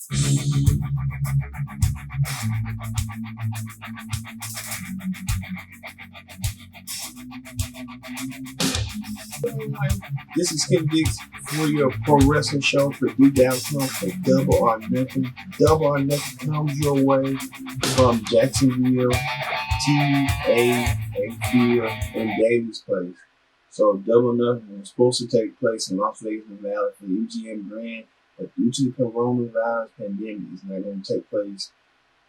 This is Ken Diggs for your pro wrestling show for D.com for Double or Nothing. Double or Nothing comes your way from Jacksonville, TAA Field, and Davis Place. So Double or Nothing was supposed to take place in Las Vegas, Nevada for the MGM Grand, but due to the coronavirus pandemic, it's not going to take place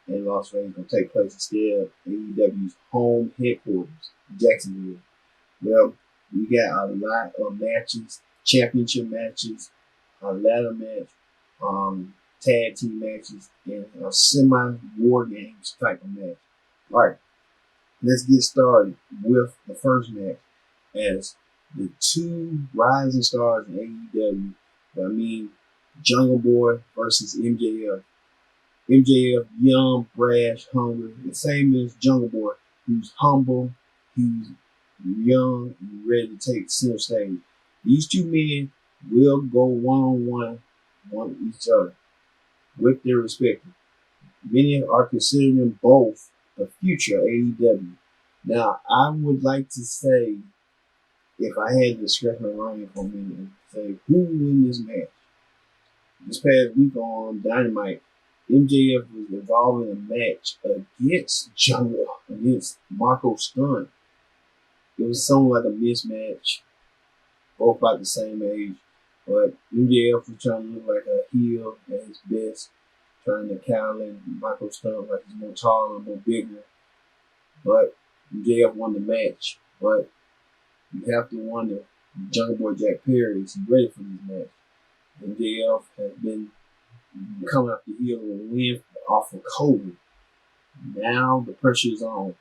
in Las Vegas. It's going to take place instead of AEW's home headquarters, Jacksonville. Well, we got a lot of matches, championship matches, a ladder match, tag team matches, and a semi-war games type of match. All right, let's get started with the first match as the two rising stars in AEW. I mean, Jungle Boy versus MJF. MJF, young, brash, hungry, the same as Jungle Boy, who's humble, who's young and ready to take center stage. These two men will go one-on-one on each other with their respective. Many are considering them both the future of AEW. Now, I would like to say, if I had to scratch my brain for a minute and say, who will win this match? This past week on Dynamite, MJF was involved in a match against Marco Stunt. It was something like a mismatch, both about the same age, but MJF was trying to look like a heel at his best, trying to counter Michael Stunt like he's more taller and more bigger. But MJF won the match. But you have to wonder, Jungle Boy Jack Perry, is he ready for this match? MJF has been coming off the heel and win off of COVID. Now the pressure is on.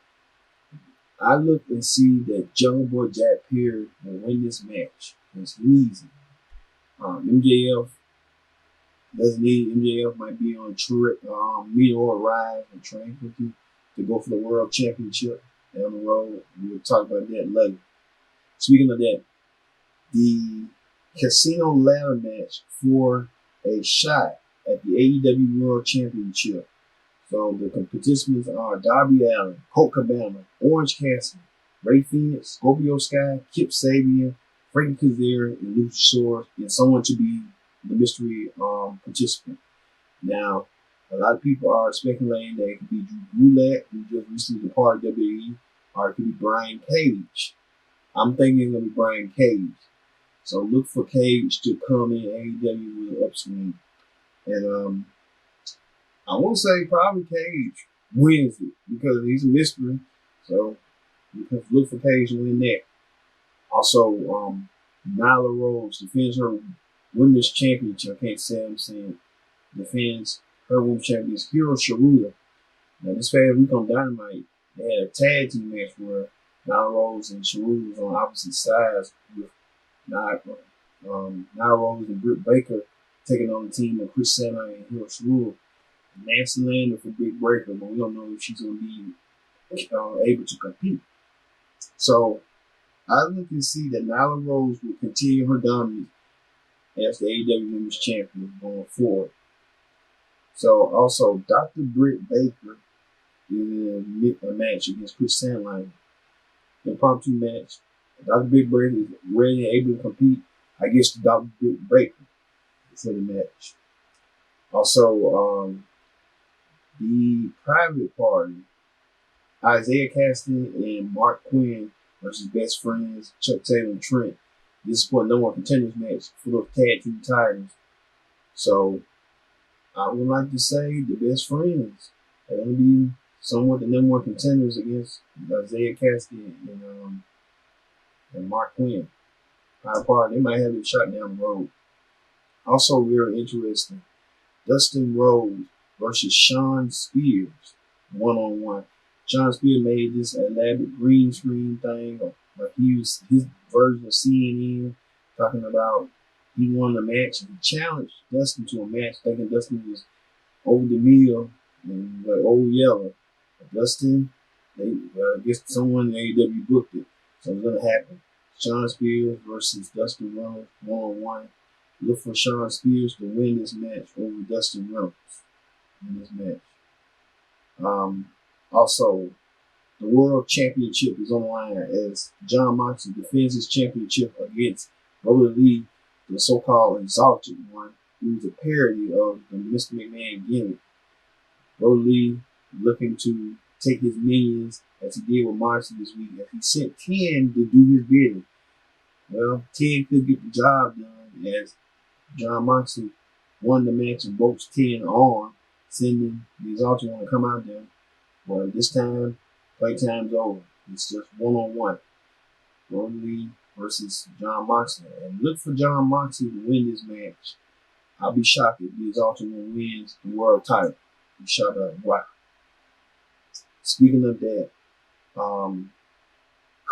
I look and see that Jungle Boy Jack Perry will win this match. It's easy. MJF doesn't need. MJF might be on meteor rise and train quickly to go for the world championship down the road. We'll talk about that later. Speaking of that, the casino ladder match for a shot at the AEW World Championship. So the participants are Darby Allin, Colt Cabana, Orange Cassidy, Ray Phoenix, Scorpio Sky, Kip Sabian, Frankie Kazarian, and Luchasaurus, and someone to be the mystery participant. Now, a lot of people are speculating that it could be Drew Gulak, who just recently departed WWE, or it could be Brian Cage. I'm thinking it's going to be Brian Cage. So look for Cage to come in AEW with an upswing. And I won't say probably Cage wins it because he's a mystery. So you can look for Cage to win that. Also, Nyla Rose defends her women's championship. I can't say I'm saying defends her women's champion Hiro Shiruda. Now this past week on Dynamite, they had a tag team match where Nyla Rose and Shiruda was on opposite sides with Nyla Rose and Britt Baker taking on the team of Chris Sabin and Hiro Shiruda. Nancy Lander for Big Breaker, but we don't know if she's going to be able to compete. So I look and see that Nyla Rose will continue her dominance as the AEW Women's Champion going forward. So also, Dr. Britt Baker in a match against Chris Sandline. Impromptu match. Dr. Britt Baker is ready and able to compete against Dr. Britt Baker for the match. Also, the private party, Isaiah Caston and Mark Quinn versus best friends Chuck Taylor and Trent. This is for the number one contenders match for those tag team titles. So I would like to say the best friends are going to be somewhat the number one contenders against Isaiah Caston and Mark Quinn. Private party, they might have a shot down the road. Also, very interesting, Dustin Rhodes versus Sean Spears, one-on-one. Sean Spears made this elaborate green screen thing, like he was his version of CNN, talking about he won the match and he challenged Dustin to a match, thinking Dustin was over the meal and like old yellow. But Dustin, I guess someone in AEW booked it, so it's gonna happen. Sean Spears versus Dustin Rhodes, one-on-one. Look for Sean Spears to win this match over Dustin Rhodes in this match. Also, the World Championship is on the line as Jon Moxley defends his championship against Brother Lee, the so-called Exalted One, who's a parody of the Mr. McMahon gimmick. Brother Lee looking to take his minions as he did with Moxley this week, as he sent 10 to do his bidding. Well, 10 could get the job done as Jon Moxley won the match and bolts 10 on, sending the Exalted One to come out there. But this time, playtime's over. It's just one-on-one. Roman Reigns versus Jon Moxley. And look for Jon Moxley to win this match. I'll be shocked if the Exalted One wins the world title. I'll be shocked at wow. Speaking of that,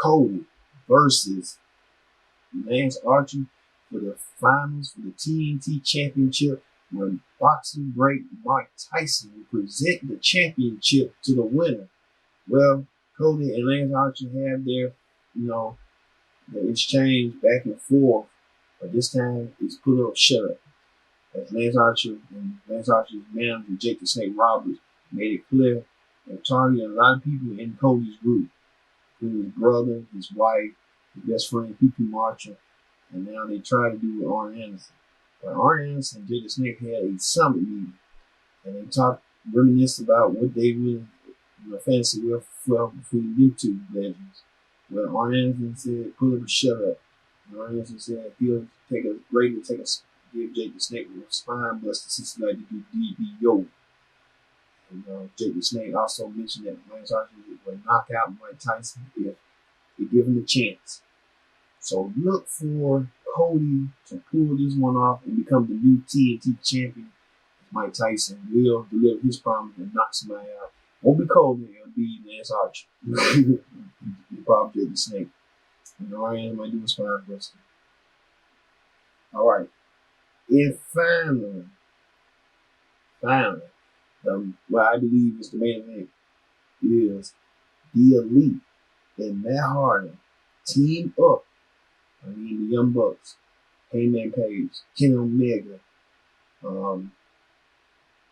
Cody versus Lance Archer for the finals for the TNT Championship, when boxing great Mike Tyson will present the championship to the winner. Well, Cody and Lance Archer have their, the exchange back and forth, but this time it's put up shut up. As Lance Archer and Lance Archer's manager, Jake the Snake Roberts, made it clear and targeted a lot of people in Cody's group, including his brother, his wife, his best friend, P.P. Marshall, and now they try to do with Arn Anderson. But Arn Anderson and Jake the Snake had a summit meeting, and they talked, reminisced about what they would, fantasy well between you two legends. Well, Arn Anderson said, "Pull up and shut up." And Arn Anderson said he'll give Jake the Snake a spine buster since he like to do DBO. And Jake the Snake also mentioned that Lance Archer would knock out Mike Tyson if they give him a chance. So look for Cody to pull this one off and become the new TNT champion. Mike Tyson will deliver his promise and knock somebody out. Won't be Cody, it'll be Lance Archer. Probably Jake the Snake. And Ryan might do a spine buster. Alright. And finally, what I believe is the main event is the Elite and Matt Hardy team up. The Young Bucks, Heyman Page, Kenny Omega,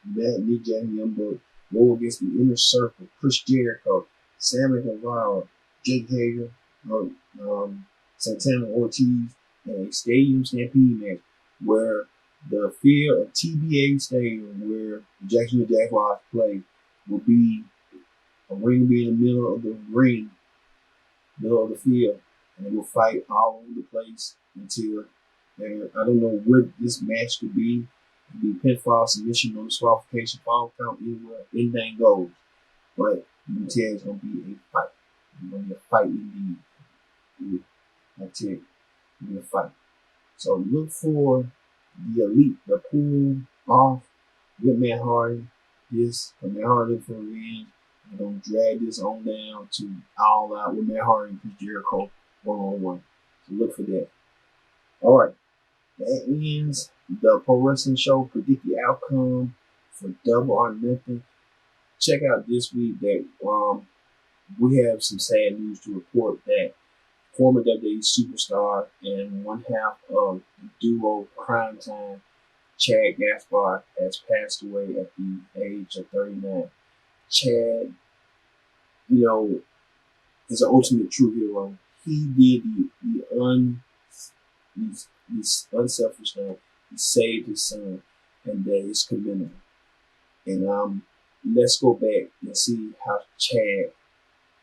Nick Jackson, Young Bucks, go against the Inner Circle, Chris Jericho, Sammy Guevara, Jake Hager, Santana Ortiz, and a Stadium Stampede match where the field of TBA Stadium, where the Jacksonville Jaguars play, will be a ring will be in the middle of the ring, middle of the field, and they will fight all over the place until I don't know what this match could be. It could be pinfall, submission, no disqualification, fall count, anywhere, anything goes. But you can tell it's gonna be a fight. It's gonna be a fight indeed. That's it. It's gonna be a fight. So look for the Elite to pull off with Matt Hardy. Matt Hardy for revenge. They're gonna drag this on down to All Out with Matt Hardy and Chris Jericho one-on-one. So look for that. Alright. That ends the Pro Wrestling Show. Predict the outcome for Double or Nothing. Check out this week that we have some sad news to report that former WWE superstar and one half of the duo Crime Time, Chad Gaspard, has passed away at the age of 39. Chad, is an ultimate true hero. He did the unselfish thing. He saved his son, and that is commendable. And let's go back and see how Chad,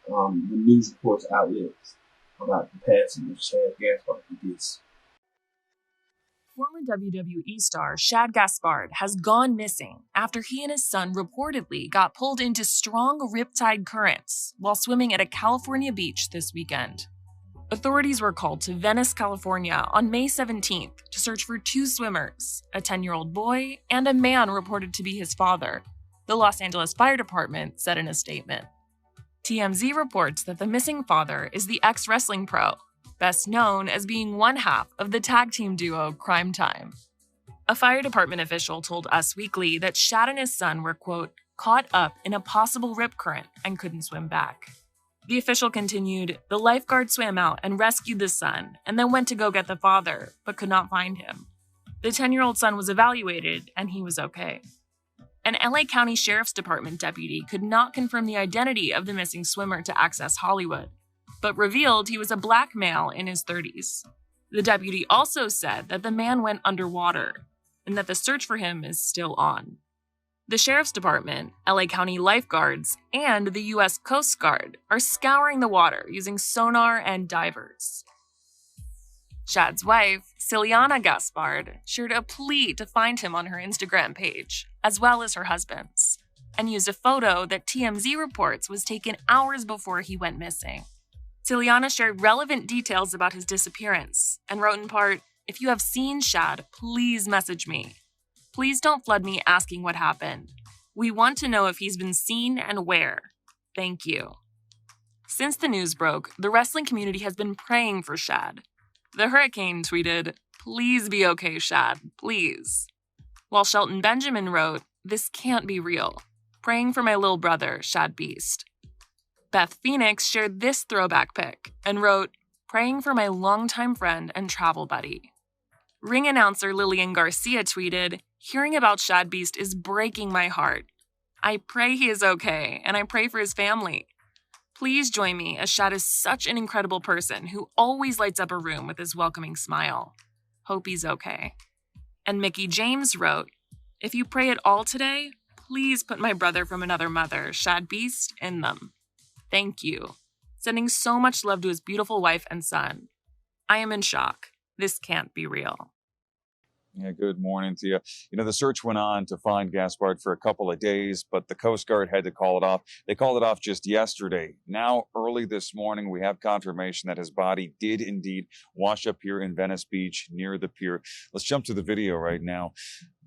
the news reports outlets about the passing of Chad Gaspard did this. Former WWE star Shad Gaspard has gone missing after he and his son reportedly got pulled into strong riptide currents while swimming at a California beach this weekend. Authorities were called to Venice, California on May 17th to search for two swimmers, a 10-year-old boy and a man reported to be his father, the Los Angeles Fire Department said in a statement. TMZ reports that the missing father is the ex-wrestling pro, best known as being one half of the tag team duo Crime Time. A fire department official told Us Weekly that Shad and his son were, quote, caught up in a possible rip current and couldn't swim back. The official continued, the lifeguard swam out and rescued the son and then went to go get the father, but could not find him. The 10-year-old son was evaluated, and he was okay. An LA County Sheriff's Department deputy could not confirm the identity of the missing swimmer to Access Hollywood, but revealed he was a black male in his 30s. The deputy also said that the man went underwater and that the search for him is still on. The Sheriff's Department, LA County lifeguards, and the U.S. Coast Guard are scouring the water using sonar and divers. Shad's wife, Ciliana Gaspard, shared a plea to find him on her Instagram page, as well as her husband's, and used a photo that TMZ reports was taken hours before he went missing. Ciliana shared relevant details about his disappearance and wrote in part, "If you have seen Shad, please message me. Please don't flood me asking what happened. We want to know if he's been seen and where. Thank you." Since the news broke, the wrestling community has been praying for Shad. The Hurricane tweeted, "Please be okay, Shad, please." While Shelton Benjamin wrote, "This can't be real. Praying for my little brother, Shad Beast." Beth Phoenix shared this throwback pic and wrote, "Praying for my longtime friend and travel buddy." Ring announcer Lillian Garcia tweeted, "Hearing about Shad Beast is breaking my heart. I pray he is okay, and I pray for his family. Please join me, as Shad is such an incredible person who always lights up a room with his welcoming smile. Hope he's okay." And Mickey James wrote, "If you pray at all today, please put my brother from another mother, Shad Beast, in them. Thank you. Sending so much love to his beautiful wife and son. I am in shock. This can't be real." Yeah, good morning to you. The search went on to find Gaspard for a couple of days, but the Coast Guard had to call it off. They called it off just yesterday. Now, early this morning, we have confirmation that his body did indeed wash up here in Venice Beach near the pier. Let's jump to the video right now.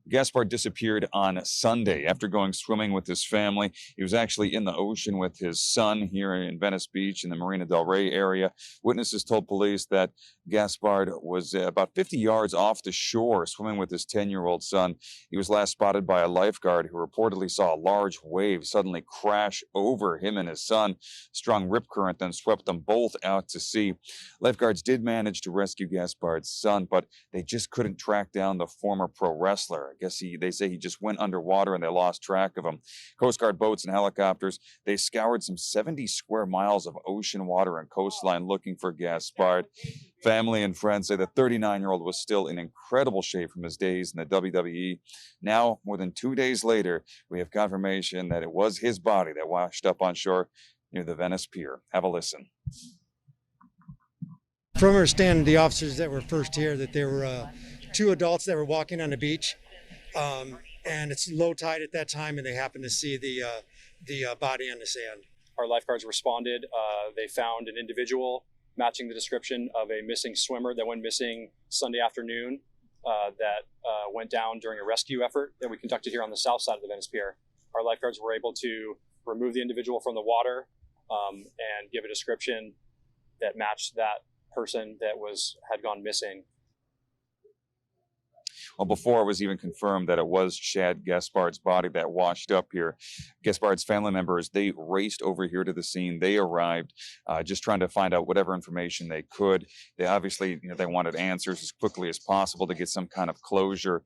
Gaspard disappeared on Sunday after going swimming with his family. He was actually in the ocean with his son here in Venice Beach in the Marina del Rey area. Witnesses told police that Gaspard was about 50 yards off the shore swimming with his 10-year-old son. He was last spotted by a lifeguard who reportedly saw a large wave suddenly crash over him and his son. Strong rip current then swept them both out to sea. Lifeguards did manage to rescue Gaspard's son, but they just couldn't track down the former pro wrestler. I guess they say he just went underwater and they lost track of him. Coast Guard boats and helicopters, they scoured some 70 square miles of ocean water and coastline looking for Gaspard. Family and friends say the 39-year-old was still in incredible shape from his days in the WWE. Now, more than 2 days later, we have confirmation that it was his body that washed up on shore near the Venice Pier. Have a listen. From understanding the officers that were first here, that there were two adults that were walking on the beach, and it's low tide at that time, and they happened to see the body on the sand. Our lifeguards responded. They found an individual matching the description of a missing swimmer that went missing Sunday afternoon that went down during a rescue effort that we conducted here on the south side of the Venice Pier. Our lifeguards were able to remove the individual from the water and give a description that matched that person that had gone missing. Well, before it was even confirmed that it was Shad Gaspard's body that washed up here, Gaspard's family members, they raced over here to the scene. They arrived just trying to find out whatever information they could. They obviously, they wanted answers as quickly as possible to get some kind of closure.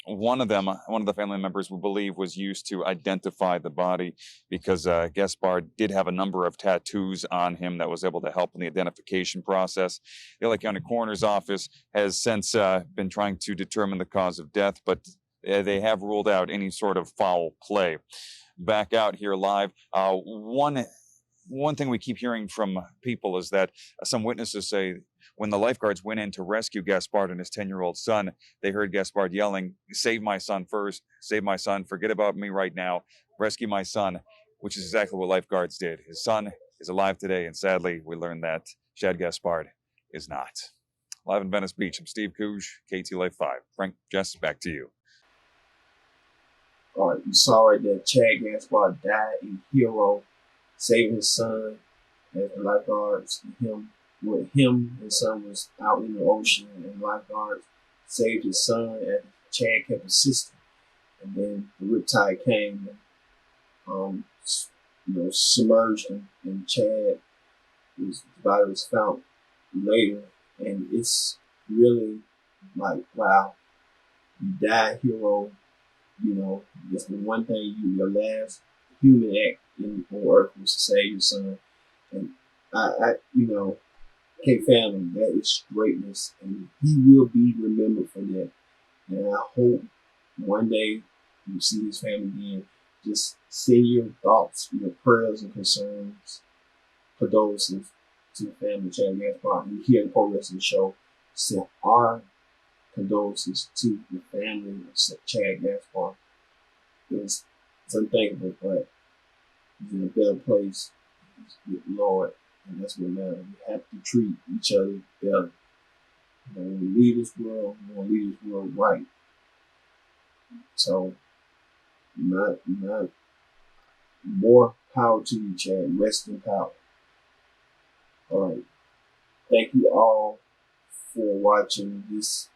One of the family members, we believe, was used to identify the body because Gaspard did have a number of tattoos on him that was able to help in the identification process. The LA County Coroner's Office has since been trying to determine the cause of death, but they have ruled out any sort of foul play. Back out here live, one thing we keep hearing from people is that some witnesses say when the lifeguards went in to rescue Gaspard and his 10-year-old son, they heard Gaspard yelling, "Save my son first, save my son, forget about me right now, rescue my son," which is exactly what lifeguards did. His son is alive today, and sadly, we learned that Shad Gaspard is not. Live in Venice Beach, I'm Steve Cooge, KT Life 5. Frank, Jess, back to you. All right, you saw right there, Shad Gaspard died in hero, saving his son as the lifeguards his son was out in the ocean, and lifeguards saved his son and Shad kept assisting. And then the riptide came and submerged him, and his body was found later. And it's really like, wow, You die a hero. You know, it's the one thing your last human act on earth was to save your son. And you know, can't fathom that is greatness, and he will be remembered for that. And I hope one day you see his family again. Just send your thoughts, your prayers and concerns, condolences to the family of Chad Gaspard. And here at Pro Wrestling Show, send our condolences to the family of Chad Gaspard. It's unthinkable, but he's in a better place with the Lord, and that's what matters. We have to treat each other better. You know, when we leave this world, we want to leave this world right. So, not more power to you, Chad. Rest in power. All right. Thank you all for watching this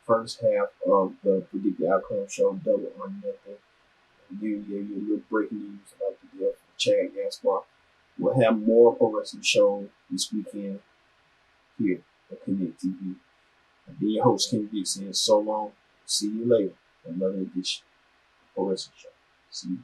first half of the Predict the Outcome show, Double or Nothing. Again, we gave you a little breaking news about the death of Chad Gaspard. We'll have more Pro Wrestling Show this weekend here at Connect TV. I've been your host, Ken Dick, saying so long. See you later. Another edition of Pro Wrestling Show. See you.